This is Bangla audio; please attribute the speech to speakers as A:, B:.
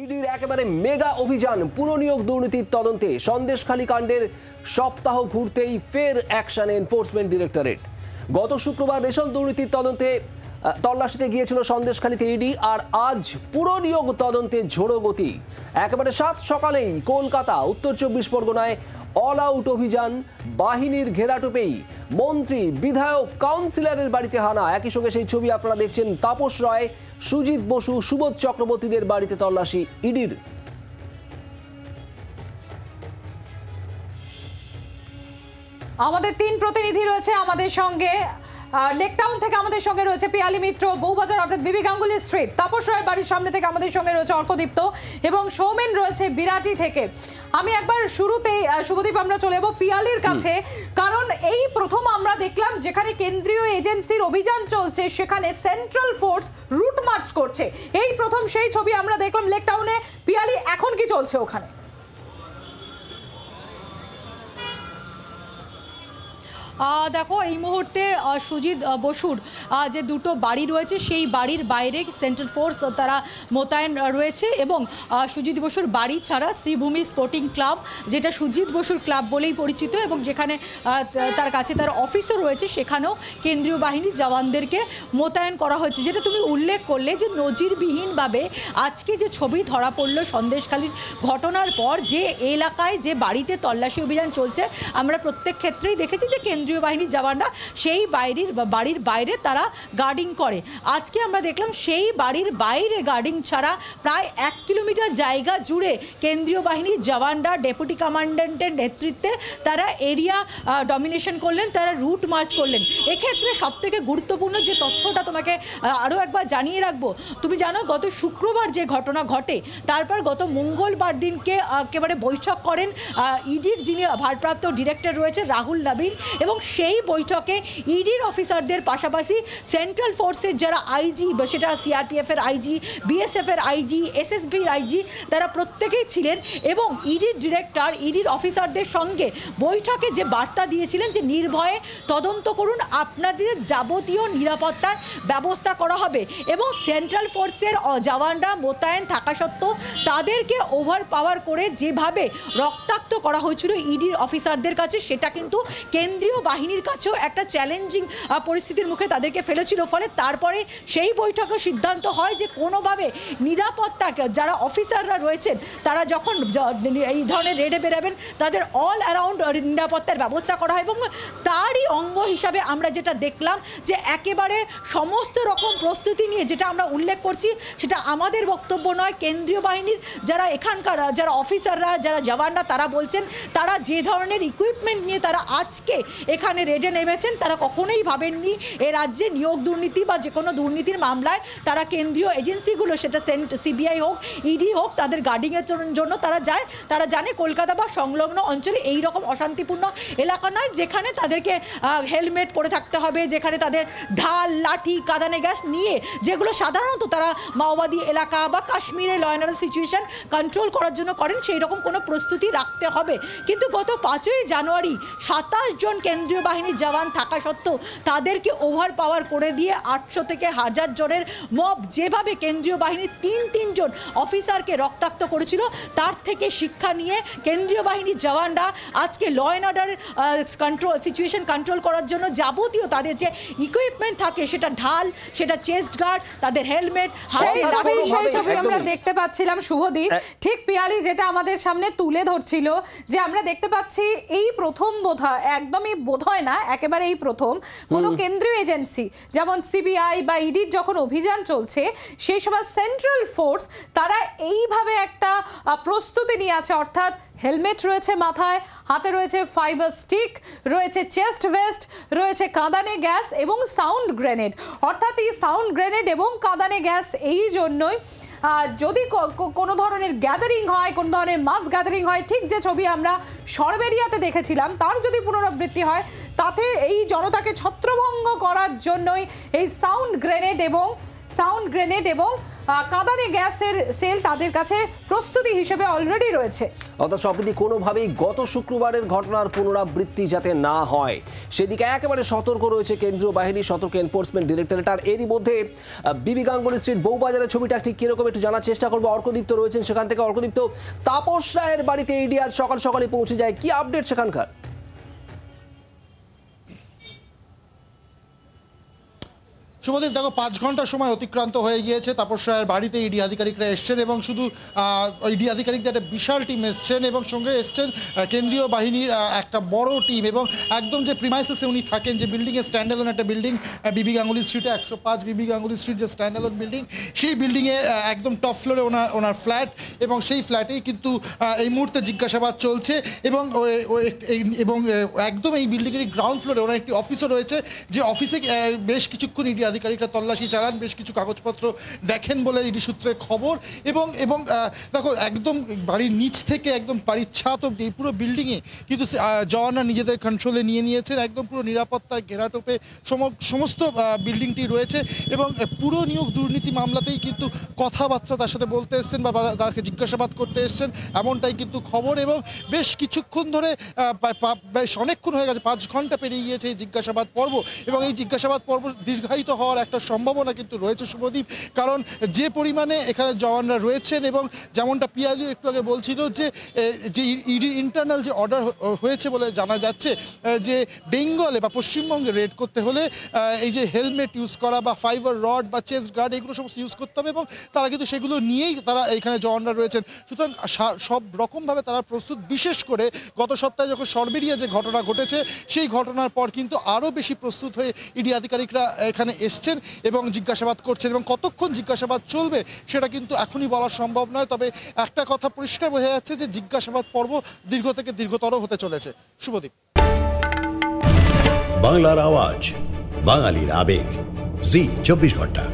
A: ইডির একেবারে মেগা অভিযান পুনঃনিয়োগ দুর্নীতির তদন্তে সন্দেশখালী কাণ্ডের সপ্তাহ ঘুরতেই ফের অ্যাকশন এনফোর্সমেন্ট ডিরেক্টরেট। গত শুক্রবার রেশন দুর্নীতির তদন্তে তল্লাশিতে গিয়েছিল সন্দেশখালীতে ইডি, আর আজ পুনঃনিয়োগ তদন্তে ঝোড়ো গতি। একেবারে সাত সকালেই কলকাতা, উত্তর 24 পরগনায় অল আউট অভিযান, বাহিনীর ঘেরাটোপেই মন্ত্রী, বিধায়ক, কাউন্সিলরের বাড়িতে হানা। একই সঙ্গে সেই ছবি আপনারা দেখছেন, তাপস রায়, সুজিত বসু, সুবোধ চক্রবর্তীদের বাড়িতে তল্লাশি ইডির।
B: আমাদের তিন প্রতিনিধি রয়েছে আমাদের সঙ্গে। লেকটাউন থেকে আমাদের সঙ্গে রয়েছে পিয়ালি মিত্র, বউবাজার অর্থাৎ বিবি গাঙ্গুলি স্ট্রিট, তাপস রায়ের বাড়ির সামনে থেকে আমাদের সঙ্গে রয়েছে অর্কদীপ্ত এবং সৌমেন রয়েছে বিরাটি থেকে। আমি একবার শুরুতেই শুভদীপ আমরা চলে যাবো পিয়ালির কাছে, কারণ এই প্রথম আমরা দেখলাম যেখানে কেন্দ্রীয় এজেন্সির অভিযান চলছে সেখানে সেন্ট্রাল ফোর্স রুট মার্চ করছে। এই প্রথম সেই ছবি আমরা দেখলাম লেকটাউনে। পিয়ালি, এখন কি চলছে ওখানে?
C: দেখো, এই মুহূর্তে সুজিত বসুর যে দুটো বাড়ি রয়েছে সেই বাড়ির বাইরে সেন্ট্রাল ফোর্স তারা মোতায়েন রয়েছে, এবং সুজিত বসুর বাড়ি ছাড়া শ্রীভূমি স্পোর্টিং ক্লাব, যেটা সুজিত বসুর ক্লাব বলেই পরিচিত এবং যেখানে তার কাছে তার অফিসও রয়েছে, সেখানেও কেন্দ্রীয় বাহিনীর জওয়ানদেরকে মোতায়েন করা হয়েছে। যেটা তুমি উল্লেখ করলে যে নজিরবিহীনভাবে আজকে যে ছবি ধরা পড়ল সন্দেশখালীর ঘটনার পর, যে এলাকায় যে বাড়িতে তল্লাশি অভিযান চলছে, আমরা প্রত্যেক ক্ষেত্রেই দেখেছি যে কেন্দ্রীয় বাহিনীর জওয়ানরা সেই বাড়ির বাইরে তারা গার্ডিং করে। আজকে আমরা দেখলাম সেই বাড়ির বাইরে গার্ডিং ছাড়া প্রায় 1 কিলোমিটার জায়গা জুড়ে কেন্দ্রীয় বাহিনীর জওয়ানরা ডেপুটি কমান্ড্যান্টের নেতৃত্বে তারা এরিয়া ডমিনেশন করলেন, তারা রুট মার্চ করলেন। এক্ষেত্রে সবথেকে গুরুত্বপূর্ণ যে তথ্যটা তোমাকে আরও একবার জানিয়ে রাখবো, তুমি জানো গত শুক্রবার যে ঘটনা ঘটে, তারপর গত মঙ্গলবার দিনকে একেবারে বৈঠক করেন ইডির যিনি ভারপ্রাপ্ত ডিরেক্টর রয়েছে রাহুল নবীন, এবং সেই বৈঠকে ইডির অফিসারদের পাশাপাশি সেন্ট্রাল ফোর্সের যারা আইজি, সেটা সিআরপিএফের আইজি, বিএসএফের আইজি, এসএসবির আইজি, তারা প্রত্যেকেই ছিলেন এবং ইডির ডিরেক্টর ইডির অফিসারদের সঙ্গে বৈঠকে যে বার্তা দিয়েছিলেন যে নির্ভয়ে তদন্ত করুন, আপনাদের যাবতীয় নিরাপত্তার ব্যবস্থা করা হবে। এবং সেন্ট্রাল ফোর্সের জওয়ানরা মোতায়েন থাকা সত্ত্বেও তাদেরকে ওভার পাওয়ার করে যেভাবে রক্তাক্ত করা হয়েছিল ইডির অফিসারদের কাছে, সেটা কিন্তু কেন্দ্রীয় বাহিনীর কাছেও একটা চ্যালেঞ্জিং পরিস্থিতির মুখে তাদেরকে ফেলেছিল। ফলে তারপরে সেই বৈঠকে সিদ্ধান্ত হয় যে কোনোভাবে নিরাপত্তা, যারা অফিসাররা রয়েছেন তারা যখন এই ধরনের রেডে বেরাবেন, তাদের অল অ্যারাউন্ড নিরাপত্তার ব্যবস্থা করা হয়। এবং তারই অঙ্গ হিসাবে আমরা যেটা দেখলাম যে একেবারে সমস্ত রকম প্রস্তুতি নিয়ে, যেটা আমরা উল্লেখ করছি সেটা আমাদের বক্তব্য নয়, কেন্দ্রীয় বাহিনীর যারা এখানকার যারা অফিসাররা, যারা জওয়ানরা, তারা বলছেন তারা যে ধরনের ইকুইপমেন্ট নিয়ে তারা আজকে এখানে রেডে নেমেছেন, তারা কখনোই ভাবেননি এ রাজ্যে নিয়োগ দুর্নীতি বা যে কোনো দুর্নীতির মামলায় তারা কেন্দ্রীয় এজেন্সিগুলো, সেটা সিবিআই হোক, ইডি হোক, তাদের গার্ডিংয়ের জন্য তারা যায়। তারা জানে কলকাতা বা সংলগ্ন অঞ্চলে এই রকম অশান্তিপূর্ণ এলাকা নয় যেখানে তাদেরকে হেলমেট পরে থাকতে হবে, যেখানে তাদের ঢাল, লাঠি, কাঁদানে গ্যাস নিয়ে, যেগুলো সাধারণত তারা মাওবাদী এলাকা বা কাশ্মীরে law and order situation control করার জন্য করেন, সেই রকম কোনো প্রস্তুতি রাখতে হবে। কিন্তু গত 5ই জানুয়ারি 27 জন কেন্দ্রীয় বাহিনীর জওয়ান থাকা সত্ত্বেও তাদেরকে ওভার পাওয়ার করে দিয়ে 800 থেকে 1000 জনের মব যেভাবে কেন্দ্রীয় বাহিনীর তিন জন অফিসারকে রক্তাক্ত করেছিল, তার থেকে শিক্ষা নিয়ে কেন্দ্রীয় বাহিনীর জওয়ানরা আজকে law and order situation control করার জন্য যাবতীয় তাদের যে ইকুইপমেন্ট থাকে, সেটা ঢাল, সেটা চেস্ট গার্ড, তাদের হেলমেট,
B: সেই ছবি আমরা দেখতে পাচ্ছিলাম শুভদীপ। ঠিক পিয়ালি যেটা আমাদের সামনে তুলে ধরছিল যে আমরা দেখতে পাচ্ছি এই প্রথম বোধহয়, একদমই বোধহয় না, একেবারে এই প্রথম কোনো কেন্দ্রীয় এজেন্সি যেমন সিবিআই বা ইডির যখন অভিযান চলছে, সেই সময় সেন্ট্রাল ফোর্স তারা এইভাবে একটা প্রস্তুতি নিয়ে আছে। অর্থাৎ হেলমেট রয়েছে মাথায়, হাতে রয়েছে ফাইবার স্টিক, রয়েছে চেস্ট ভেস্ট, রয়েছে কাঁদানে গ্যাস এবং সাউন্ড গ্রেনেড। অর্থাৎ এই সাউন্ড গ্রেনেড এবং কাঁদানে গ্যাস এই জন্যই যদি কোনো ধরনের গ্যাদারিং হয়, কোনো ধরনের মাস গ্যাদারিং হয়, ঠিক যে ছবি আমরা সরবেরিয়াতে দেখেছিলাম তার যদি পুনরাবৃত্তি হয়, তাতে এই জনতাকে ছত্রভঙ্গ করার জন্যই এই সাউন্ড গ্রেনেড এবং কাঁদানে গ্যাসের সেল তাদের কাছে প্রস্তুতি হিসেবে অলরেডি রয়েছে।
A: অর্থাৎ সম্প্রতি কোনোভাবেই গত শুক্রবারের ঘটনার পুনরাবৃত্তি যাতে না হয় সেদিকে একেবারে সতর্ক রয়েছে কেন্দ্রীয় বাহিনী, সতর্ক এনফোর্সমেন্ট ডিরেক্টরেট। আর এরই মধ্যে বিবি গাঙ্গুলি স্ট্রিট বউবাজারের ছবিটা ঠিক কিরকম একটু জানার চেষ্টা করবো। অর্কদীপ্ত রয়েছেন সেখান থেকে। অর্কদীপ্ত, তাপস রায়ের বাড়িতে ইডি আজ সকাল সকালে পৌঁছে যায়, কি আপডেট সেখানকার?
D: শুভদীপ, দেখো 5 ঘন্টার সময় অতিক্রান্ত হয়ে গিয়েছে। তাপস রায়ের বাড়িতে ইডি আধিকারিকরা এসছেন এবং শুধু ইডি আধিকারিকদের একটা বিশাল টিম এসছেন এবং সঙ্গে এসছেন কেন্দ্রীয় বাহিনীর একটা বড় টিম। এবং একদম যে প্রিমাইসেসে উনি থাকেন, যে বিল্ডিংয়ে স্ট্যান্ডঅ্যালোন একটা বিল্ডিং বিবি গাঙ্গুলি স্ট্রিটে 105 বিবি গাঙ্গুলি স্ট্রিট যে স্ট্যান্ডঅ্যালোন বিল্ডিং, সেই বিল্ডিংয়ে একদম টপ ফ্লোরে ওনার ফ্ল্যাট এবং সেই ফ্ল্যাটেই কিন্তু এই মুহূর্তে জিজ্ঞাসাবাদ চলছে। এবং একদম এই বিল্ডিংয়ের গ্রাউন্ড ফ্লোরে ওনার একটি অফিসও রয়েছে, যে অফিসে বেশ কিছুক্ষণ ইডি আধিকারিকরা তল্লাশি চালান, বেশ কিছু কাগজপত্র দেখেন বলে ইডি সূত্রে খবর। এবং দেখো একদম বাড়ির নিচ থেকে একদম বাড়ির ছাদ অব্দি পুরো বিল্ডিংয়ে কিন্তু জওয়ানরা নিজেদের কন্ট্রোলে নিয়ে নিয়েছেন। একদম পুরো নিরাপত্তার ঘেরাটোপে সমস্ত বিল্ডিংটি রয়েছে। এবং পুরো নিয়োগ দুর্নীতি মামলাতেই কিন্তু কথাবার্তা তার সাথে বলতে এসছেন বা তাকে জিজ্ঞাসাবাদ করতে এসছেন, এমনটাই কিন্তু খবর। এবং বেশ কিছুক্ষণ ধরে বেশ অনেকক্ষণ হয়ে গেছে, 5 ঘন্টা পেরিয়ে গিয়েছে এই জিজ্ঞাসাবাদ পর্ব। এবং এই জিজ্ঞাসাবাদ পর্ব দীর্ঘায়িত হওয়ার একটা সম্ভাবনা কিন্তু রয়েছে শুভদীপ, কারণ যে পরিমাণে এখানে জওয়ানরা রয়েছেন এবং যেমনটা পিয়ালিও একটু আগে বলছিল যে ইডি ইন্টারনাল যে অর্ডার হয়েছে বলে জানা যাচ্ছে, যে বেঙ্গলে বা পশ্চিমবঙ্গে রেড করতে হলে এই যে হেলমেট ইউজ করা বা ফাইবার রড বা চেস্ট গার্ড এগুলো সমস্ত ইউজ করতে হবে এবং তারা কিন্তু সেগুলো নিয়েই তারা এখানে জওয়ানরা রয়েছেন। সুতরাং সব রকমভাবে তারা প্রস্তুত। বিশেষ করে গত সপ্তাহে যখন সরবেরিয়া যে ঘটনা ঘটেছে, সেই ঘটনার পর কিন্তু আরও বেশি প্রস্তুত হয়ে ইডি আধিকারিকরা এখানে এসছেন এবং জিজ্ঞাসাবাদ করছেন। এবং কতক্ষণ জিজ্ঞাসাবাদ চলবে সেটা কিন্তু এখনই বলা সম্ভব নয়, তবে একটা কথা পরিষ্কার বোঝা যাচ্ছে যে জিজ্ঞাসাবাদ পর্ব দীর্ঘ থেকে দীর্ঘতর হতে চলেছে। শুভদীপ।
E: বাংলার আওয়াজ, বাঙালির আবেগ, জি 24 ঘন্টা।